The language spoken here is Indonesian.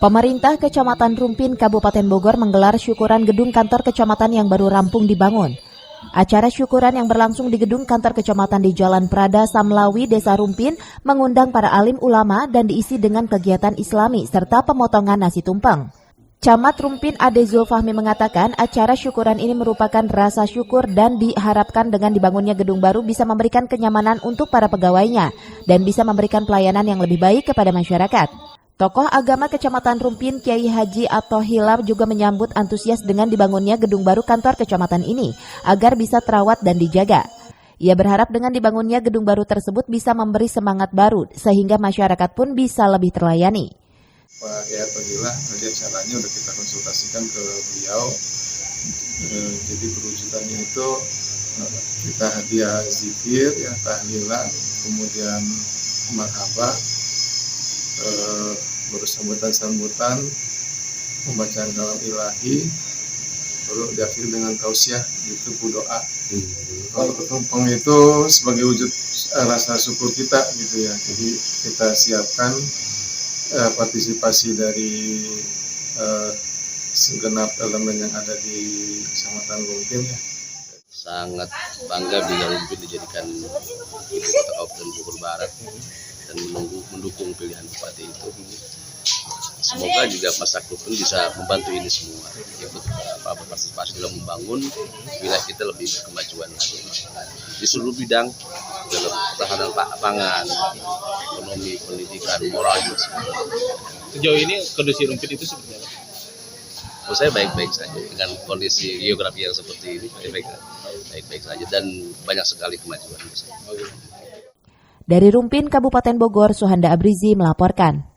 Pemerintah Kecamatan Rumpin, Kabupaten Bogor menggelar syukuran gedung kantor kecamatan yang baru rampung dibangun. Acara syukuran yang berlangsung di gedung kantor kecamatan di Jalan Prada, Samlawi, Desa Rumpin, mengundang para alim ulama dan diisi dengan kegiatan islami serta pemotongan nasi tumpeng. Camat Rumpin Ade Zulfahmi mengatakan acara syukuran ini merupakan rasa syukur dan diharapkan dengan dibangunnya gedung baru bisa memberikan kenyamanan untuk para pegawainya dan bisa memberikan pelayanan yang lebih baik kepada masyarakat. Tokoh agama Kecamatan Rumpin, Kiai Haji Athohillar juga menyambut antusias dengan dibangunnya gedung baru kantor kecamatan ini agar bisa terawat dan dijaga. Ia berharap dengan dibangunnya gedung baru tersebut bisa memberi semangat baru sehingga masyarakat pun bisa lebih terlayani. Pak Kiai Athohillar, tadi acaranya udah kita konsultasikan ke beliau. Jadi perwujudannya itu kita hadiah zikir, ya, tahlilan, kemudian marhabah, bersambutan-sambutan, pembacaan kalam ilahi, lalu diakhiri dengan tausiah, itu doa. Kalau ketumpeng itu sebagai wujud rasa syukur kita, gitu ya. Jadi kita siapkan partisipasi dari segenap elemen yang ada di Kecamatan Rumpin, ya. Sangat bangga bila Rumpin dijadikan ibu kota Kabupaten Bogor Barat dan mendukung pilihan bupati itu. Semoga juga masyarakat Rumpin bisa membantu ini semua, ikut berpartisipasi dalam membangun wilayah kita lebih berkemajuan lagi di seluruh bidang, dalam pertahanan pangan, ekonomi, pendidikan, moral. Sejauh ini kondisi Rumpin itu seperti apa? Menurut saya baik-baik saja dengan kondisi geografi yang seperti ini, baik-baik saja dan banyak sekali kemajuan. Dari Rumpin, Kabupaten Bogor, Suhanda Abrizi melaporkan.